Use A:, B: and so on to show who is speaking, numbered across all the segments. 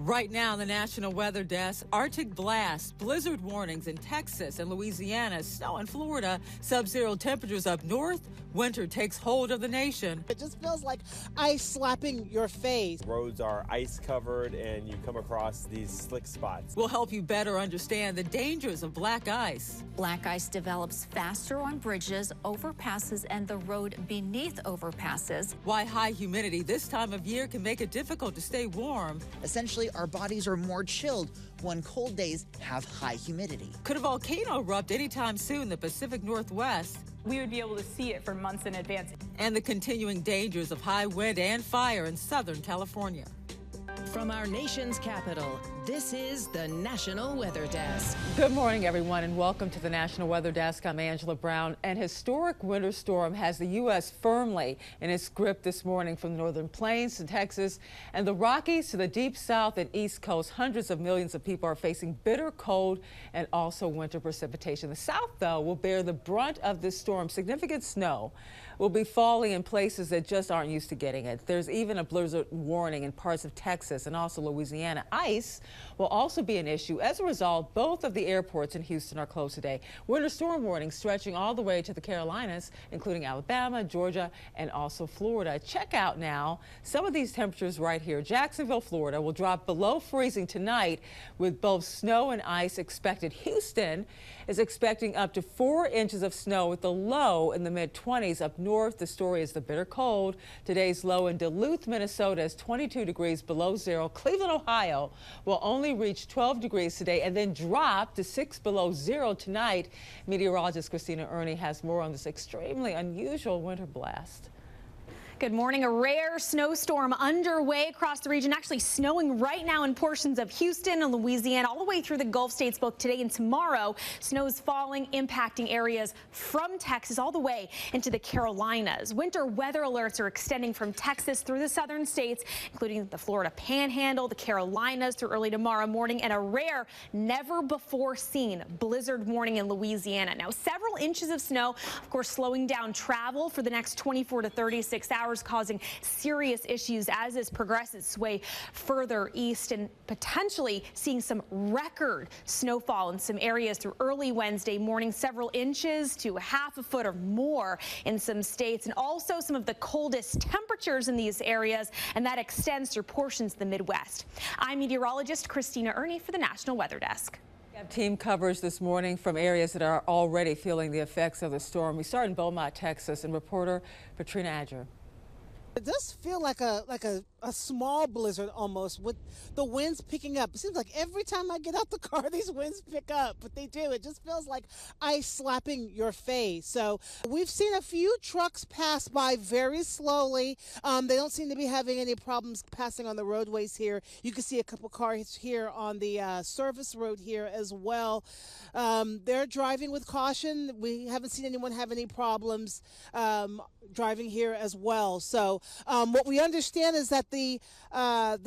A: Right now, the National Weather Desk, Arctic blast, blizzard warnings in Texas and Louisiana, snow in Florida, sub-zero temperatures up north. Winter takes hold of the nation.
B: It just feels like ice slapping your face.
C: Roads are ice covered and you come across these slick spots.
A: We'll help you better understand the dangers of black ice.
D: Black ice develops faster on bridges, overpasses, and the road beneath overpasses.
A: Why high humidity this time of year can make it difficult to stay warm.
E: Essentially, our bodies are more chilled when cold days have high humidity.
A: Could a volcano erupt anytime soon in the Pacific Northwest?
F: We would be able to see it for months in advance.
A: And the continuing dangers of high wind and fire in Southern California.
G: From our nation's capital, this is the National Weather Desk.
A: Good morning, everyone, and welcome to the National Weather Desk. I'm Angela Brown. An historic winter storm has the U.S. firmly in its grip this morning, from the northern plains to Texas and the Rockies to the deep south and east coast. Hundreds of millions of people are facing bitter cold and also winter precipitation. The south, though, will bear the brunt of this storm. Significant snow will be falling in places that just aren't used to getting it. There's even a blizzard warning in parts of Texas and also Louisiana. Ice will also be an issue. As a result, both of the airports in Houston are closed today. Winter storm warnings stretching all the way to the Carolinas, including Alabama, Georgia, and also Florida. Check out now some of these temperatures right here. Jacksonville, Florida will drop below freezing tonight with both snow and ice expected. Houston is expecting up to 4 inches of snow with the low in the mid-20s. Up north, the story is the bitter cold. Today's low in Duluth, Minnesota is 22 degrees below zero. Cleveland, Ohio will only reach 12 degrees today and then drop to 6 below zero tonight. Meteorologist Christina Ernie has more on this extremely unusual winter blast.
F: Good morning. A rare snowstorm underway across the region, actually snowing right now in portions of Houston and Louisiana, all the way through the Gulf states both today and tomorrow. Snow is falling, impacting areas from Texas all the way into the Carolinas. Winter weather alerts are extending from Texas through the southern states, including the Florida Panhandle, the Carolinas through early tomorrow morning, and a rare, never before seen blizzard warning in Louisiana. Now, several inches of snow, of course, slowing down travel for the next 24 to 36 hours. Causing serious issues as this progresses its way further east, and potentially seeing some record snowfall in some areas through early Wednesday morning, several inches to half a foot or more in some states, and also some of the coldest temperatures in these areas, and that extends through portions of the Midwest. I'm meteorologist Christina Ernie for the National Weather Desk.
A: We have team coverage this morning from areas that are already feeling the effects of the storm. We start in Beaumont, Texas, and reporter Katrina Adger.
B: It does feel like a small blizzard almost, with the winds picking up. It seems like every time I get out the car, these winds pick up, but they do. It just feels like ice slapping your face. So we've seen a few trucks pass by very slowly. They don't seem to be having any problems passing on the roadways here. You can see a couple cars here on the service road here as well. They're driving with caution. We haven't seen anyone have any problems driving here as well. So what we understand is that the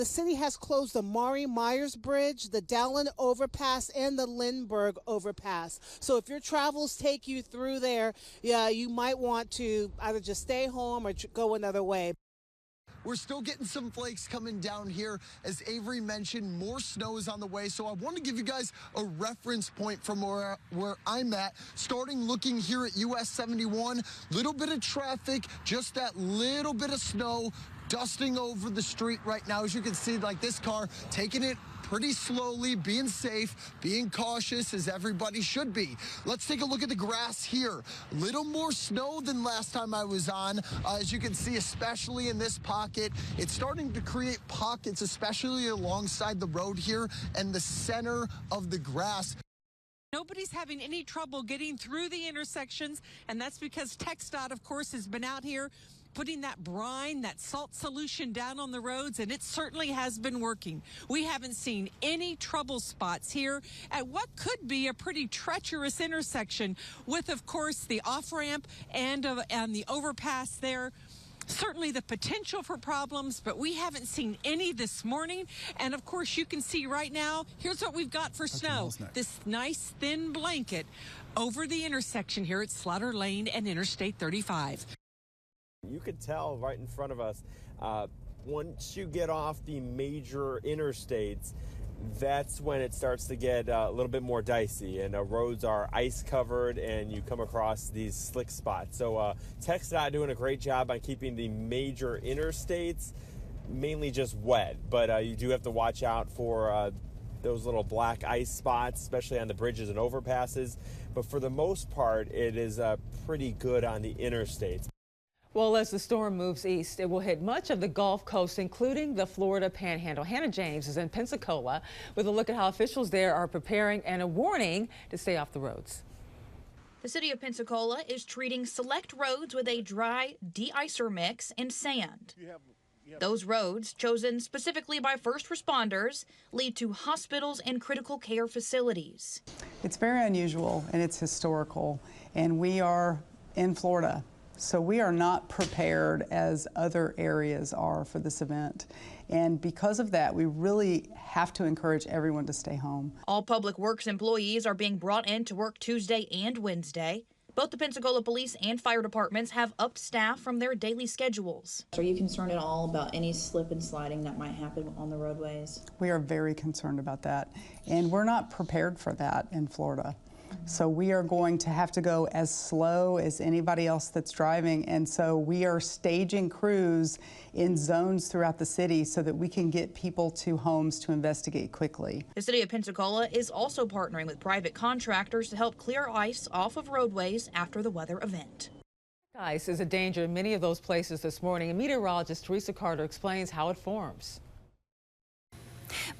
B: city has closed the Maury Myers Bridge, the Dallin Overpass, and the Lindbergh Overpass. So if your travels take you through there, you might want to either just stay home or go another way.
H: We're still getting some flakes coming down here. As Avery mentioned, more snow is on the way. So I want to give you guys a reference point from where I'm at. Starting looking here at US 71, little bit of traffic, just that little bit of snow dusting over the street right now. As you can see, like this car taking it pretty slowly, being safe, being cautious, as everybody should be. Let's take a look at the grass here. Little more snow than last time I was on. As you can see, especially in this pocket, it's starting to create pockets, especially alongside the road here and the center of the grass.
I: Nobody's having any trouble getting through the intersections, and that's because TxDOT, of course, has been out here putting that brine, that salt solution down on the roads, and it certainly has been working. We haven't seen any trouble spots here at what could be a pretty treacherous intersection with, of course, the off-ramp and the overpass there. Certainly the potential for problems, but we haven't seen any this morning. And of course, you can see right now, here's what we've got for snow. This nice thin blanket over the intersection here at Slaughter Lane and Interstate 35.
C: You could tell right in front of us Once you get off the major interstates, that's when it starts to get a little bit more dicey, and roads are ice covered and you come across these slick spots. So TxDOT doing a great job on keeping the major interstates mainly just wet, but you do have to watch out for those little black ice spots, especially on the bridges and overpasses. But for the most part, it is pretty good on the interstates.
A: Well, as the storm moves east, it will hit much of the Gulf Coast, including the Florida Panhandle. Hannah James is in Pensacola with a look at how officials there are preparing and a warning to stay off the roads.
J: The city of Pensacola is treating select roads with a dry de-icer mix and sand. Those roads, chosen specifically by first responders, lead to hospitals and critical care facilities.
K: It's very unusual and it's historical, and we are in Florida. So we are not prepared as other areas are for this event. And because of that, we really have to encourage everyone to stay home.
J: All public works employees are being brought in to work Tuesday and Wednesday. Both the Pensacola Police and Fire Departments have upped staff from their daily schedules.
L: Are you concerned at all about any slip and sliding that might happen on the roadways?
K: We are very concerned about that. And we're not prepared for that in Florida. So we are going to have to go as slow as anybody else that's driving, and so we are staging crews in zones throughout the city so that we can get people to homes to investigate quickly.
J: The city of Pensacola is also partnering with private contractors to help clear ice off of roadways after the weather event.
A: Ice is a danger in many of those places this morning, and meteorologist Teresa Carter explains how it forms.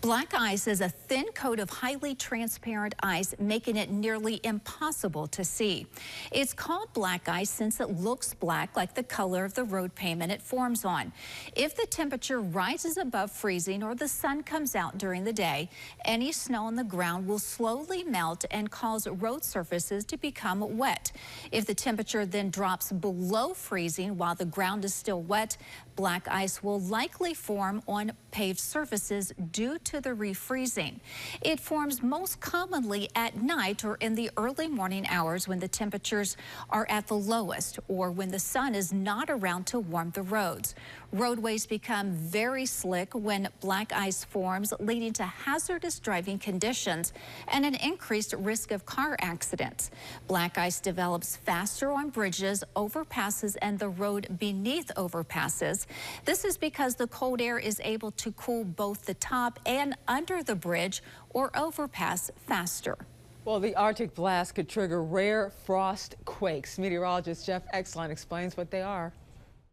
D: Black ice is a thin coat of highly transparent ice, making it nearly impossible to see. It's called black ice since it looks black, like the color of the road pavement it forms on. If the temperature rises above freezing or the sun comes out during the day, any snow on the ground will slowly melt and cause road surfaces to become wet. If the temperature then drops below freezing while the ground is still wet, black ice will likely form on paved surfaces due to the refreezing. It forms most commonly at night or in the early morning hours when the temperatures are at the lowest or when the sun is not around to warm the roads. Roadways become very slick when black ice forms, leading to hazardous driving conditions and an increased risk of car accidents. Black ice develops faster on bridges, overpasses, and the road beneath overpasses. This is because the cold air is able to cool both the top and under the bridge or overpass faster.
A: Well, the Arctic blast could trigger rare frost quakes. Meteorologist Jeff Exline explains what they are.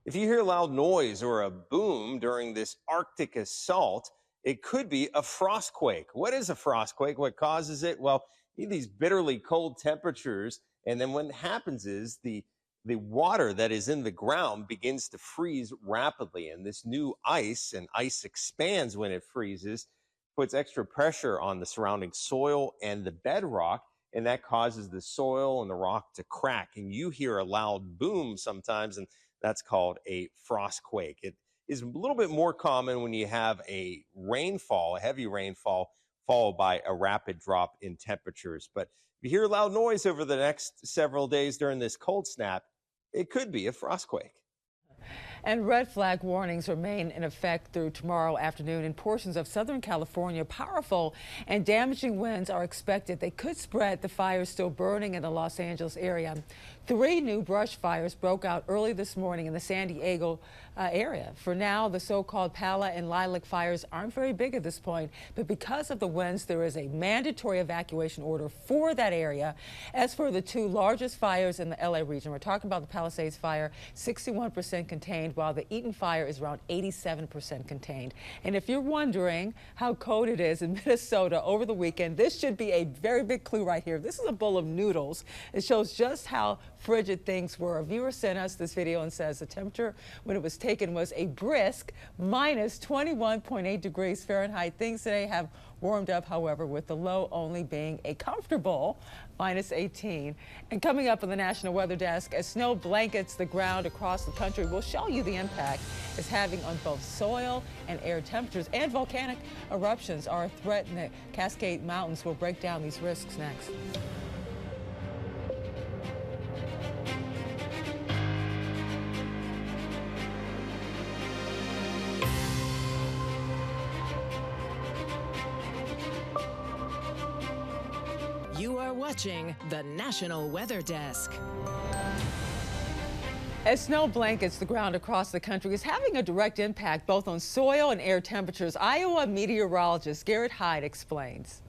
M: If you hear loud noise or a boom during this Arctic assault, it could be a frostquake. What is a frostquake? What causes it? Well, you need these bitterly cold temperatures, and then what happens is the water that is in the ground begins to freeze rapidly, and this new ice, and ice expands when it freezes, puts extra pressure on the surrounding soil and the bedrock, and that causes the soil and the rock to crack, and you hear a loud boom sometimes, and that's called a frostquake. It is a little bit more common when you have a rainfall, a heavy rainfall, followed by a rapid drop in temperatures. But if you hear loud noise over the next several days during this cold snap, it could be a frostquake.
A: And red flag warnings remain in effect through tomorrow afternoon in portions of Southern California. Powerful and damaging winds are expected. They could spread the fires still burning in the Los Angeles area. 3 new brush fires broke out early this morning in the San Diego area. For now, the so-called Pala and Lilac fires aren't very big at this point, but because of the winds, there is a mandatory evacuation order for that area. As for the 2 largest fires in the LA region, we're talking about the Palisades fire, 61% contained, while the Eaton fire is around 87% contained. And if you're wondering how cold it is in Minnesota over the weekend, this should be a very big clue right here. This is a bowl of noodles. It shows just how frigid things were. A viewer sent us this video and says the temperature when it was taken was a brisk minus 21.8 degrees Fahrenheit. Things today have warmed up, however, with the low only being a comfortable minus 18. And coming up on the National Weather Desk, as snow blankets the ground across the country, we'll show you the impact it's having on both soil and air temperatures, and volcanic eruptions are a threat in the Cascade Mountains. We'll break down these risks next.
G: You are watching the National Weather Desk.
A: As snow blankets the ground across the country is having a direct impact both on soil and air temperatures. Iowa meteorologist Garrett Hyde explains.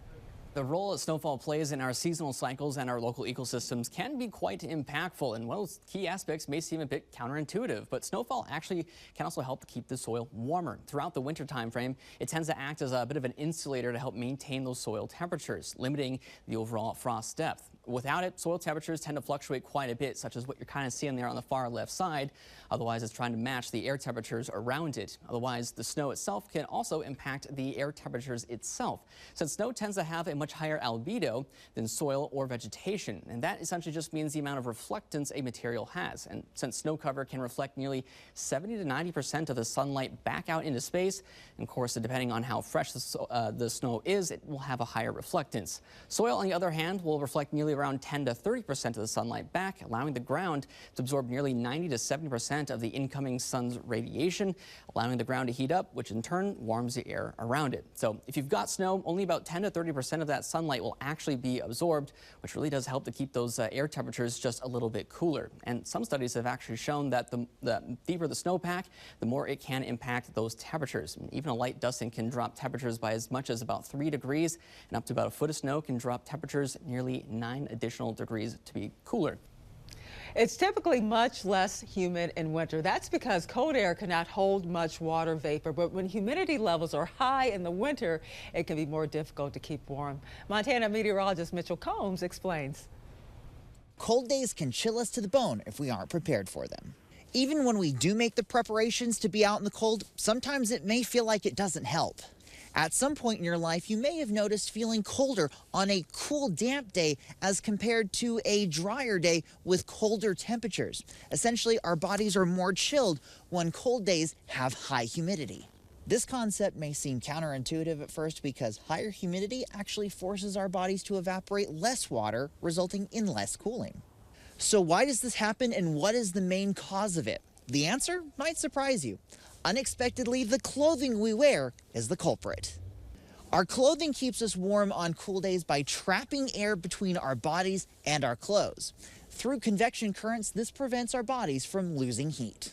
N: The role that snowfall plays in our seasonal cycles and our local ecosystems can be quite impactful, and one of those key aspects may seem a bit counterintuitive, but snowfall actually can also help to keep the soil warmer. Throughout the winter time frame, it tends to act as a bit of an insulator to help maintain those soil temperatures, limiting the overall frost depth. Without it, soil temperatures tend to fluctuate quite a bit, such as what you're kind of seeing there on the far left side. Otherwise, it's trying to match the air temperatures around it. Otherwise, the snow itself can also impact the air temperatures itself, since snow tends to have a much higher albedo than soil or vegetation, and that essentially just means the amount of reflectance a material has. And since snow cover can reflect nearly 70 to 90% of the sunlight back out into space, and of course, depending on how fresh the snow is, it will have a higher reflectance. Soil, on the other hand, will reflect nearly around 10 to 30% of the sunlight back, allowing the ground to absorb nearly 90 to 70% of the incoming sun's radiation, allowing the ground to heat up, which in turn warms the air around it. So if you've got snow, only about 10 to 30% of that sunlight will actually be absorbed, which really does help to keep those air temperatures just a little bit cooler. And some studies have actually shown that the deeper the snowpack, the more it can impact those temperatures. And even a light dusting can drop temperatures by as much as about 3 degrees, and up to about a foot of snow can drop temperatures nearly 9 additional degrees to be cooler.
A: It's typically much less humid in winter. That's because cold air cannot hold much water vapor, but when humidity levels are high in the winter, it can be more difficult to keep warm. Montana meteorologist Mitchell Combs explains.
E: Cold days can chill us to the bone if we aren't prepared for them. Even when we do make the preparations to be out in the cold, sometimes it may feel like it doesn't help. At some point in your life, you may have noticed feeling colder on a cool, damp day as compared to a drier day with colder temperatures. Essentially, our bodies are more chilled when cold days have high humidity. This concept may seem counterintuitive at first because higher humidity actually forces our bodies to evaporate less water, resulting in less cooling. So why does this happen, and what is the main cause of it? The answer might surprise you. Unexpectedly, the clothing we wear is the culprit. Our clothing keeps us warm on cool days by trapping air between our bodies and our clothes. Through convection currents, this prevents our bodies from losing heat.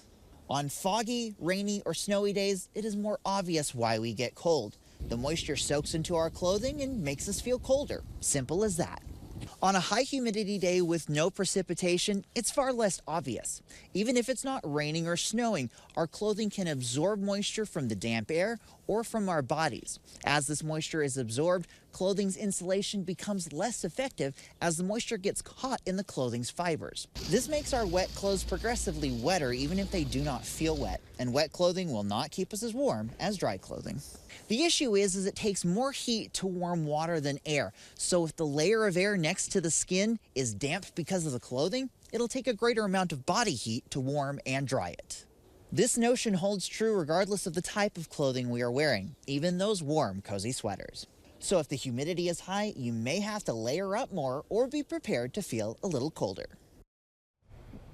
E: On foggy, rainy, or snowy days, it is more obvious why we get cold. The moisture soaks into our clothing and makes us feel colder. Simple as that. On a high humidity day with no precipitation, it's far less obvious. Even if it's not raining or snowing, our clothing can absorb moisture from the damp air or from our bodies. As this moisture is absorbed, clothing's insulation becomes less effective as the moisture gets caught in the clothing's fibers. This makes our wet clothes progressively wetter even if they do not feel wet, and wet clothing will not keep us as warm as dry clothing. The issue is it takes more heat to warm water than air, so if the layer of air next to the skin is damp because of the clothing, it'll take a greater amount of body heat to warm and dry it. This notion holds true regardless of the type of clothing we are wearing, even those warm, cozy sweaters. So if the humidity is high, you may have to layer up more or be prepared to feel a little colder.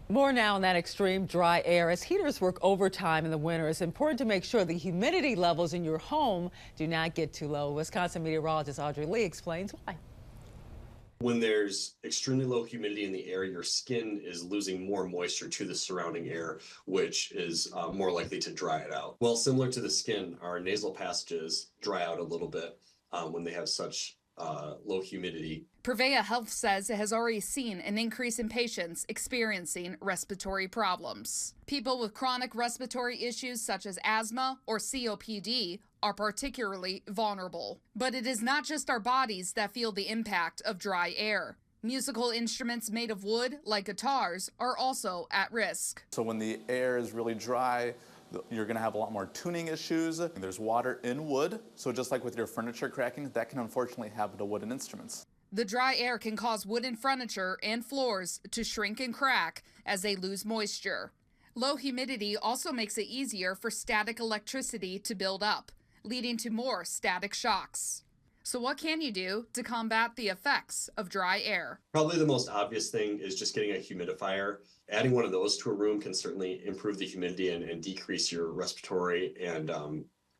A: More now on that extreme dry air. As heaters work overtime in the winter, it's important to make sure the humidity levels in your home do not get too low. Wisconsin meteorologist Audrey Lee explains why.
O: When there's extremely low humidity in the air, your skin is losing more moisture to the surrounding air, which is more likely to dry it out. Well, similar to the skin, our nasal passages dry out a little bit when they have such low humidity.
P: Prevea Health says it has already seen an increase in patients experiencing respiratory problems. People with chronic respiratory issues such as asthma or COPD are particularly vulnerable. But it is not just our bodies that feel the impact of dry air. Musical instruments made of wood, like guitars, are also at risk.
Q: So when the air is really dry, you're going to have a lot more tuning issues. There's water in wood, so just like with your furniture cracking, that can unfortunately happen to wooden instruments.
P: The dry air can cause wooden furniture and floors to shrink and crack as they lose moisture. Low humidity also makes it easier for static electricity to build up, leading to more static shocks. So what can you do to combat the effects of dry air?
O: Probably the most obvious thing is just getting a humidifier. Adding one of those to a room can certainly improve the humidity and decrease your respiratory and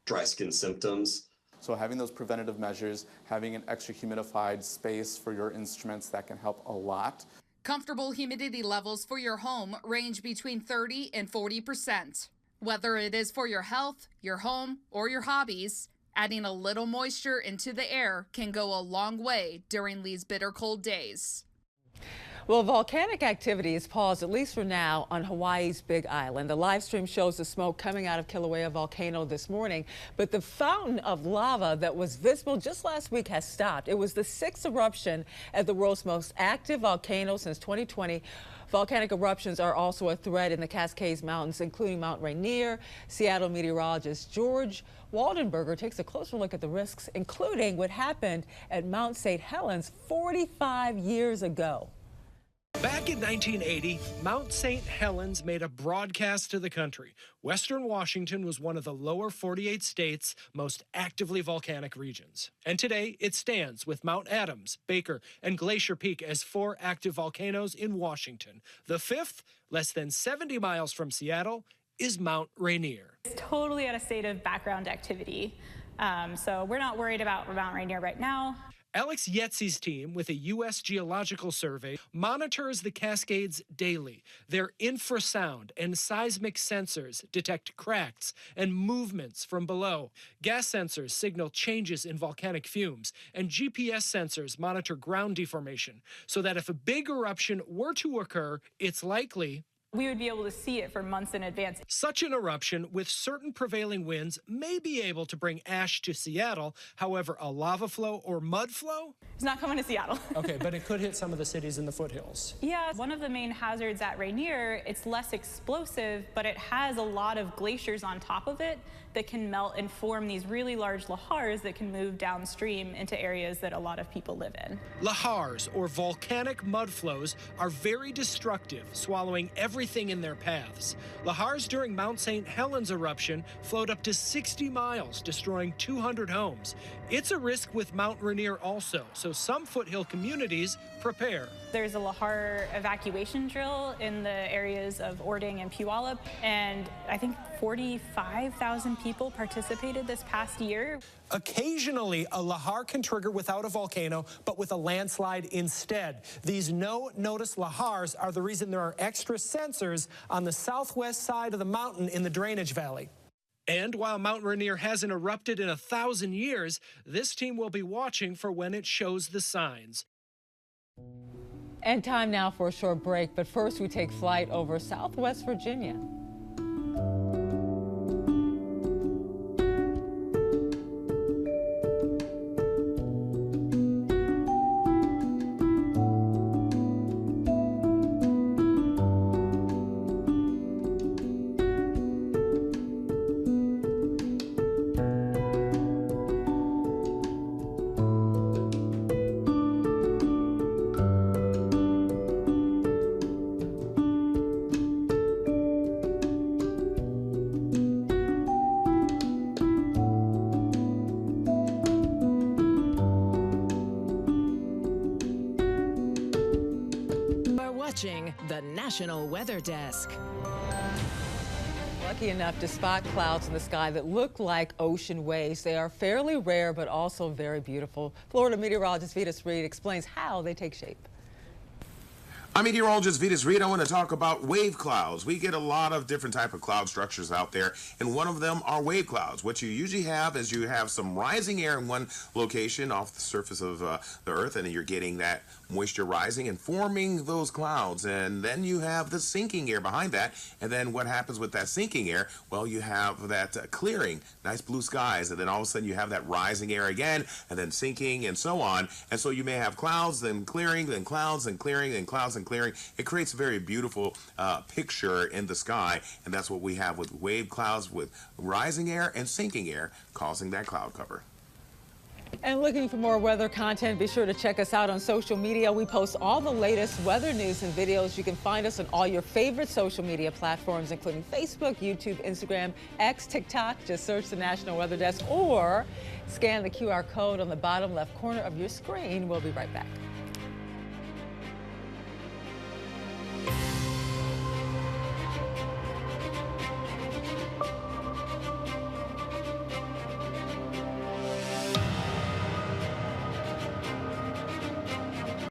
O: dry skin symptoms.
Q: So having those preventative measures, having an extra humidified space for your instruments, that can help a lot.
P: Comfortable humidity levels for your home range between 30 and 40%. Whether it is for your health, your home, or your hobbies, adding a little moisture into the air can go a long way during these bitter cold days.
A: Well, volcanic activity is paused, at least for now, on Hawaii's Big Island. The live stream shows the smoke coming out of Kilauea volcano this morning, but the fountain of lava that was visible just last week has stopped. It was the 6th eruption at the world's most active volcano since 2020. Volcanic eruptions are also a threat in the Cascades Mountains, including Mount Rainier. Seattle meteorologist George Waldenberger takes a closer look at the risks, including what happened at Mount St. Helens 45 years ago.
R: Back in 1980, Mount St. Helens made a broadcast to the country. Western Washington was one of the lower 48 states' most actively volcanic regions. And today, it stands with Mount Adams, Baker, and Glacier Peak as 4 active volcanoes in Washington. The 5th, less than 70 miles from Seattle, is Mount Rainier.
S: It's totally at a state of background activity, so we're not worried about Mount Rainier right now.
R: Alex Yetzi's team with a U.S. Geological Survey monitors the Cascades daily. Their infrasound and seismic sensors detect cracks and movements from below. Gas sensors signal changes in volcanic fumes, and GPS sensors monitor ground deformation, so that if a big eruption were to occur, it's likely
S: we would be able to see it for months in advance.
R: Such an eruption with certain prevailing winds may be able to bring ash to Seattle. However, a lava flow or mud flow?
S: It's not coming to Seattle.
R: Okay, but it could hit some of the cities in the foothills.
S: Yeah, one of the main hazards at Rainier, it's less explosive, but it has a lot of glaciers on top of it that can melt and form these really large lahars that can move downstream into areas that a lot of people live in.
R: Lahars, or volcanic mud flows, are very destructive, swallowing everything in their paths. Lahars during Mount St. Helens eruption flowed up to 60 miles, destroying 200 homes. It's a risk with Mount Rainier also, so some foothill communities prepare.
S: There's a lahar evacuation drill in the areas of Ording and Puyallup, and I think 45,000 people participated this past year.
R: Occasionally, a lahar can trigger without a volcano, but with a landslide instead. These no-notice lahars are the reason there are extra sensors on the southwest side of the mountain in the drainage valley. And while Mount Rainier hasn't erupted in 1,000 years, this team will be watching for when it shows the signs.
A: And time now for a short break, but first we take flight over Southwest Virginia.
G: The National Weather Desk.
A: Lucky enough to spot clouds in the sky that look like ocean waves. They are fairly rare, but also very beautiful. Florida meteorologist Vitas Reed explains how they take shape.
T: I'm meteorologist Vitas Reed. I want to talk about wave clouds. We get a lot of different type of cloud structures out there, and one of them are wave clouds. What you usually have is you have some rising air in one location off the surface of the earth, and you're getting that moisture rising and forming those clouds. And then you have the sinking air behind that. And then what happens with that sinking air? Well, you have that clearing, nice blue skies, and then all of a sudden you have that rising air again, and then sinking, and so on. And so you may have clouds, then clearing, then clouds, and clearing, and clouds, and clearing. It creates a very beautiful picture in the sky, and that's what we have with wave clouds, with rising air and sinking air causing that cloud cover.
A: And looking for more weather content, be sure to check us out on social media. We post all the latest weather news and videos. You can find us on all your favorite social media platforms, including Facebook, YouTube, Instagram, X, TikTok. Just search the National Weather Desk or scan the QR code on the bottom left corner of your screen. We'll be right back.